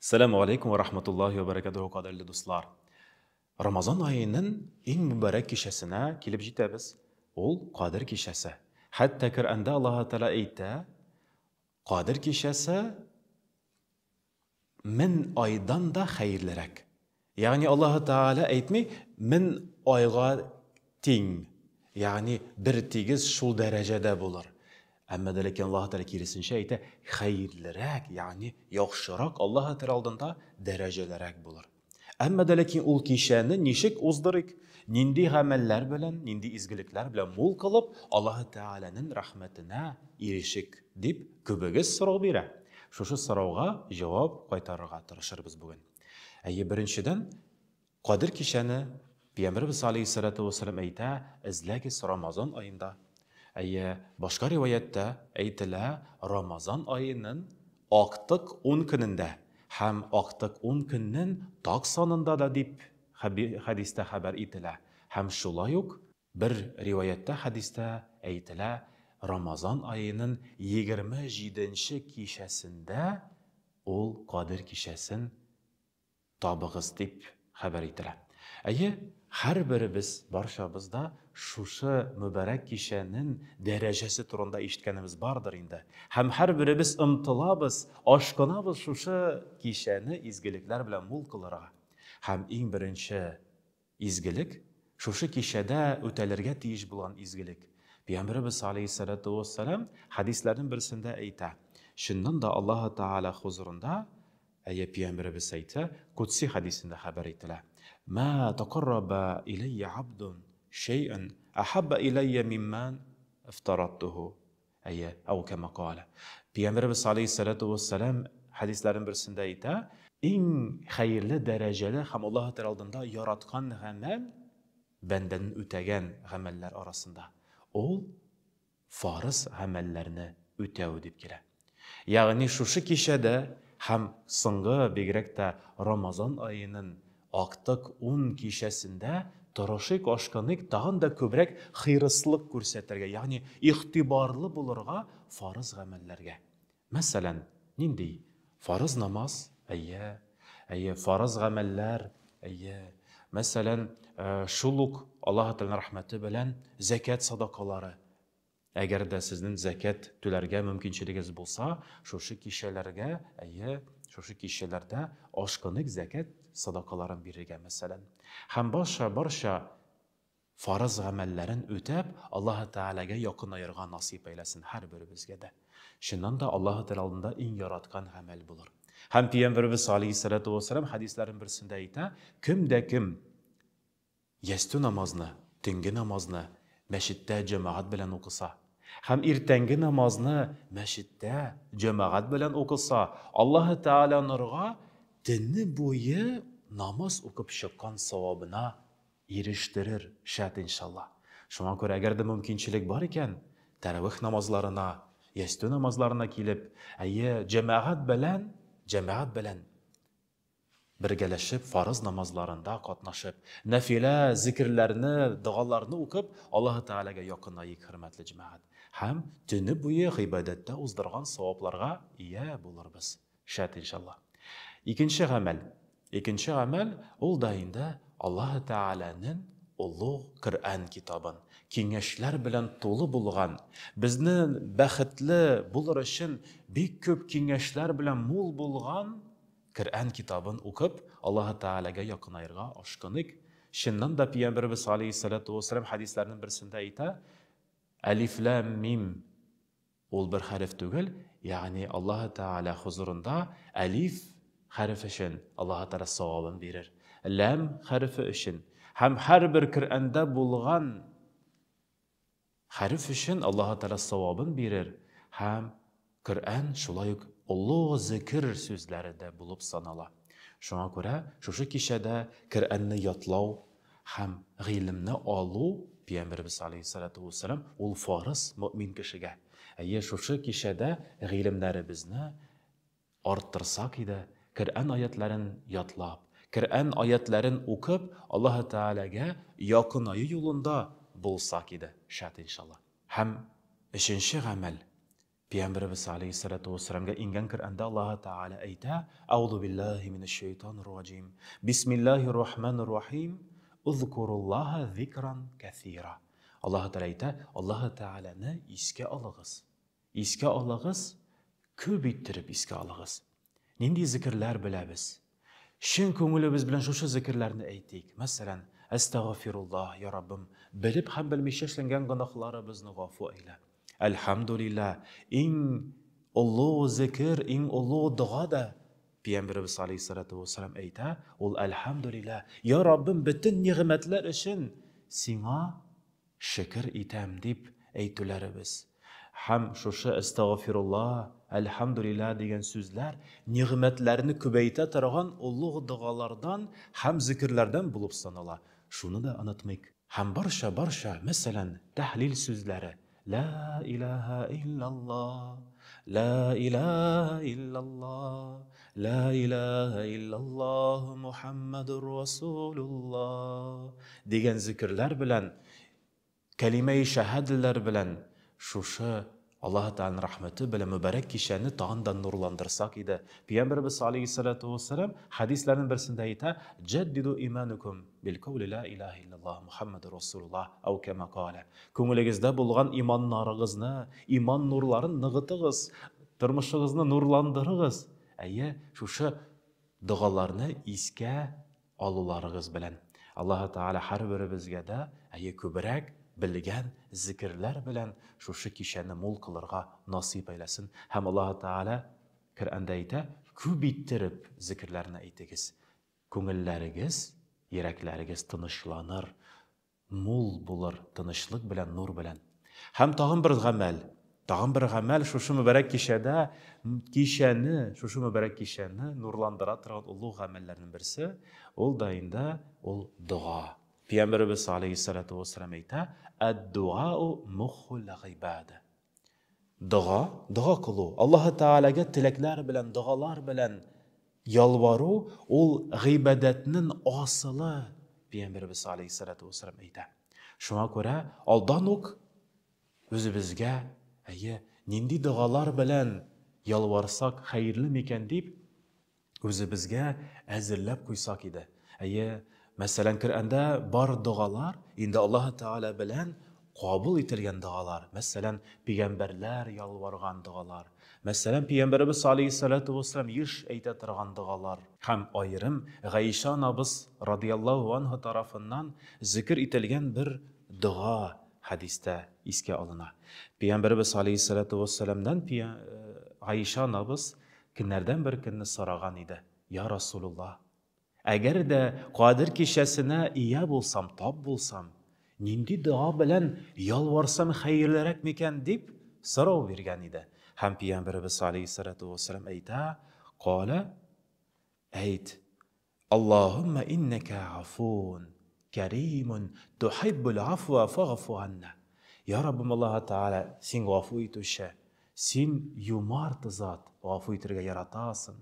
Assalamu alaikum ve rahmetullahi ve berekatuhu kaderli dostlar. Ramazan ayının en mübarek kişisine kelip jitemiz. Ol Kadir kişisi. Hatta Kur'an'da Allah Teala ayette Kadir kişisi min aydan da hayırlarak. Yani Allah Teala aytmay min ayga ting. Yani bir tigiz şul derecede bulur. Ama da lekin Allah Teala kirisince ayta hayırlarak yani yaxşırak Allah Teala aldığında derecelerek bulur. Amma da lekin ul kişini nişik uzdırik, nindi ameller bilen, nindi izgilikler bilen mul kılıp Allah Teala'nın rahmetine erişik dip köbegiz sorav bire. Şuşu soravga cevap qaytarırga tırışırız bugün. Birinçiden Kadir kişini Peygamberimiz Aleyhissalatu vesselam ayta izlagis Ramazan ayında. Başka rivayette aytila Ramazan ayının aktık 10 gününde hem aktık 10 günün tak sonunda da dip hadiste haber itila. Hem şulayuk bir rivayette hadiste aytila Ramazan ayının 27. kişisinde ol Kadir kişisin tabıgız dip haber itila. Her birimiz barşabızda şuşu mübarek kişinin derecesi turunda işitkenimiz vardır indi. Hem her birimiz ımtılabız, aşkınabız şuşu kişini izgilikler bilen mul kılara. Hem en birinci izgilik, şuşu kişide ötelerge tiyiş bulan izgilik. Peygamberimiz Aleyhissalatu vesselam hadislerinin birisinde ayta. Şundan da Allah Teala huzurunda Peygamberimiz ayta, Kutsi hadisinde haber ettiler. ما تقرب إلي عبد شيئا أحب إلي ممن افترضته أو كما قال. Peygamberimiz Aleyhissalatu vesselam hadislerin birisinde ayta, en hayırlı dereceli hem Allah Teala'da yaratkan amel benden ötegen ameller arasında. Ol farz amellerini ötev dip kele. Yani şuşu kişide hem sınğı bigrekte Ramazan ayının aktık 10 kişisinde tırışık aşkınlık daha da köbrek hırsızlık görseterge, yani ihtibarlı bulurga farz amellerge. Mesela nindi? Farz namaz, farz ameller, mesela şuluk Allah Teala rahmeti bilen zekat sadakaları. Eğer de sizin zekat tülerge mümkünçiliğiniz bulsa, şuşu kişilerge, şuşu kişilerde aşkınlık zekat sadakaların birige mesela. Hem barşa farz amellerin ötep Allah Teala'ga yakın ayırgan nasip eylesin her birimizge de. Şundan da Allah Teala'nda en yaratkan amel bulur. Hem Peygamberimiz Aleyhissalatu vesselam hadislerin birisinde ayta, kim yestü namazını, tüngü namazını meşitte cemaat bilen okusa, hem irtengi namazını meşitte cemaat bilen okusa, Allah Teala nurga tünni boyu namaz okup çıkan savabına eriştirir şart inşallah. Şuna göre eğer de mümkünçilik var iken, teravih namazlarına, yestü namazlarına kilip, cemaat bilen birgeleşip farz namazlarında katnaşıp, nafile zikirlerini, dualarını okup Allah Teala'ga yakınayık hürmetli cemaat. Hem tünni boyu ibadette uzdırgan savaplarga iya bulur biz. Şart inşallah. İkinci amel ol dayında Allah Teala'nın ulug Kur'an kitabın kengeşler bilen tolu bulgan, bizni baxtli bulur için bek köp kengeşler bilen mul bulgan Kur'an kitabın okup Allah Teala'ga yakın ayırga aşkınlık. Şundan da Peygamberimiz Aleyhissalatu vesselam hadislerinin birisinde ayta, Alif Lam Mim ol bir harf tügül, yani Allah Teala huzurunda alif harfi için Allah Teala savabını verir. Lam harfi için hem her bir Kur'an'da bulgan harf için Allah Teala savabını verir. Hem Kur'an şulayık ulug zikir sözleri de bulup sanala. Şuna göre şuşu kişide Kur'an'ı yatlav hem ilimni alu Peygamberimiz Aleyhissalatu vesselam ol farz mümin kişige. Şuşu kişide ilimleri bizni arttırsak idi, Kur'an ayetlerini yatlab, Kur'an ayetlerini okup Allah Teala'ga yakınayı yolunda bulsak idi şart inşallah. Hem üçüncü amel Peygamberimiz Aleyhissalatu vesselam'ga ingan Kur'anda Allah Teala ayta: "Euzu billahi mineşşeytanirracim. Bismillahirrahmanirrahim. Uzkurullaha zikran kesira." Allah Teala ayta: Allah Teala'ni esga olag'iz. Esga olag'iz, ko'p ettirib esga olag'iz. Nindi zikrlar bilamiz. Shin ko'nglimiz bilan shu zikrlarni aytdik. Masalan, Estağfirullah ya Rabbim, bilib ham bilmay ishlangan gunohlarimizni g'afur ayla. Elhamdülillah, eng ulug' zikr, eng ulug' duoda Peygamberimiz Aleyhissalatu vesselam ayta, ol elhamdülillah, ya Rabbim bütün nimetler için sana şükür etem deb aytullarimiz. Ham şuşa estağfirullah, elhamdülillah degan so'zlar nimetlerini ko'payta turgan ulug' duolardan ham zikrlardan bo'lib sanaladi. Shuni da unutmaylik. Ham barcha, masalan, tahlil so'zlari La ilahe illallah, la ilahe illallah, la ilahe illallah, Muhammedur Resulullah degan zikrlar bilan, kalima-i shahadalar bilan shusha Allah Teala'nın rahmeti bilan mübarek kişini tağından nurlandırsak idi. Peygamberimiz Aleyhissalatu vesselam hadislerin birisinde ayta: "Ceddidu imanukum bil kavli la ilahe illallah Muhammedur Resulullah." Ev kema kâle. Ko'ngilingizda bo'lgan imonlaringizni, iman nurlarini nig'itiniz, turmushingizni nurlantiriniz. Ayya, shusha duolarni esga olularingiz bilan Allah Teala har birimizga da ayya ko'proq bilgan zikrlar bilan shu kishini mo'l qilirga nasib aylasin. Ham Alloh taala Qur'onda ayta, ko'p ettirib zikrlarni aytingiz. Ko'ngillaringiz, yuraklaringiz tinchlanir, mo'l bo'lar tinchlik bilan, nur bilan. Ham tag'in bir amal shu muborak kishani nurlantira turgan ulug' amallarning birisi, ol dayinda ol duo. Peygamberimiz Aleyhissalatu vesselam ayta: "Ad-dua'u mukhul ibada." Duo qilу, Alloh taolaga tilaklar bilan, duolar bilan yalvaru, ol g'ibodatning asli. Peygamberimiz Aleyhissalatu vesselam ayta. Shunga ko'ra, aldanuk o'zimizga nindi duolar bilan yalvarsak xayrli ekan deb o'zimizga azirlab qo'ysak edi. Masalan, Qur'onda bar duolar endi Alloh taolo bilan qabul etilgan duolar. Masalan, payg'ambarlar yalvargan duolar. Masalan, Peygamberimiz Aleyhissalatu vesselam yish ayta turgan duolar. Ham ayrim G'aysha onamiz radhiyallohu anha tarafidan zikr etilgan bir duo hadisda esga olinadi. Peygamberimiz Aleyhissalatu vesselamdan G'aysha onamiz kunlardan bir kunni so'ragan edi. Ya Rasulullah, agar da qodir kishasine iya bo'lsam, top bo'lsam, nindi duo bilan yalvarsam xayrliroq mekan deb so'rov bergan edi. Ham Peygamberimiz Aleyhissalatu vesselam ayta, qola ayt, Allohumma innaka afun karimun tuhibbul afwa fa'fu anna. Ya Rabbim Alloh taala sen g'afu etuvchi, sen yumart zot, g'afu etirga yaratasan.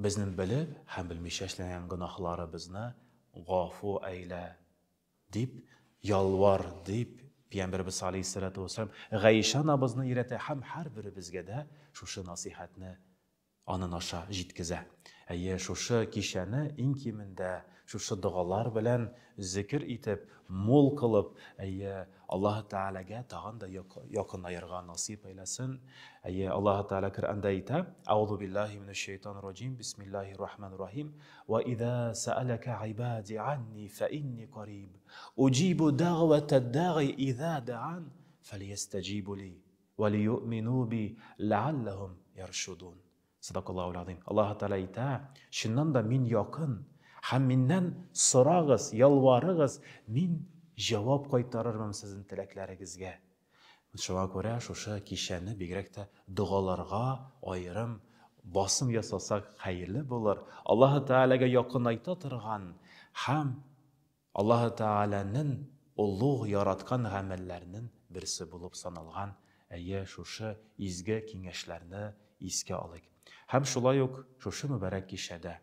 Bizning bilib ham bilmay ishlangan gunohlarimizni g'afu ayla deb yalvar deb Peygamberimiz Aleyhissalatu vesselam G'aysha onamizni irata ham har birimizga da shu nasihatni ananasha jitkiza. Shu kishani eng kimida shu duolar bilan zikr etib, mo'l qilib, Alloh taolaga tag'inda yaqinlayirga nasib aylasin. Alloh taolo Qur'onda ayta: "A'udhu billahi mineşşeytanirracim. Bismillahirrahmanirrahim. Va idza sa'alaka ibadi anni fa inni qarib. Ujibu da'watad da'i idza da'an falyastajibu li va liyu'minu bi la'allahum yarshudun." Sadaqallohul azim. Alloh taolo ayta, shundan da men yaqin, ham mendan so'rag'iz, yalvarig'iz, men javob qaytararman sizning tilaklaringizga. Shunga ko'ra shu kishani begrakda duolarga ayrim bosim yasasak xayrli bo'lar. Alloh taolaga yaqinlayta turgan ham Alloh taolaning ulug' yaratgan amallarining birisi bo'lib sanalgan shu izgi kengashlarni esga olaylik. Ham shulay yo'q, shu muborak kishada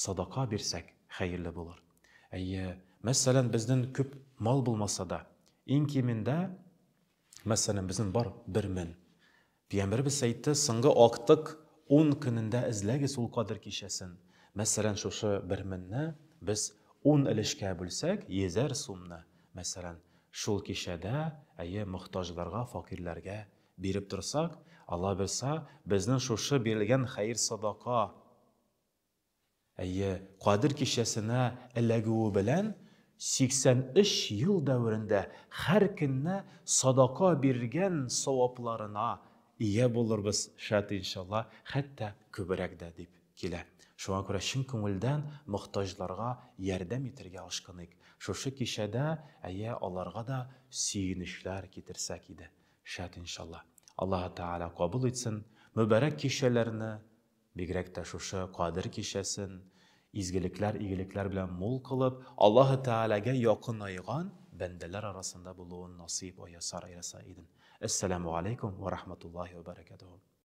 sadaqa bersak xayrli bo'lar. Masalan, bizning ko'p mol bo'lmasa da, eng kimida Mesela bizim var 1000. Peygamberimiz aytdı, "Сыңгы актык 10 көнендә эзләгез ул кадер кичәсен." Мәсәлән, шушы 1000-не без 10 өлешкә бүлсәк, 100 сумны, мәсәлән, шул кичәдә мохтаҗларга, факирләргә биреп торсак, Алла белсә, безнең шушы бирелгән хәер садака кадер кичәсенә эләгүе белән 83 ел дәверендә һәр көнне садака биргән савапларына ия булырбыз шат иншалла, хәтта күбрәк дә дип килә. Шуңа күрә чын күңелдән мохтаҗларга ярдәм итәргә ашкыныйк. Шушы кичәдә аларга да сөенечләр китерсәк иде. Шат иншалла. Аллаһ Тәгалә кабул итсен. Мүбәрәк кичәләрне, бигрәк тә шушы кадер кичәсен изгелекләр, игелекләр белән мул кылып, Аллаһ Тәгаләгә якынайган бәндәләр арасында булуын насыйп аясар айраса иден. Ассаламу алейкум ва рахматуллахи ва баракатуху.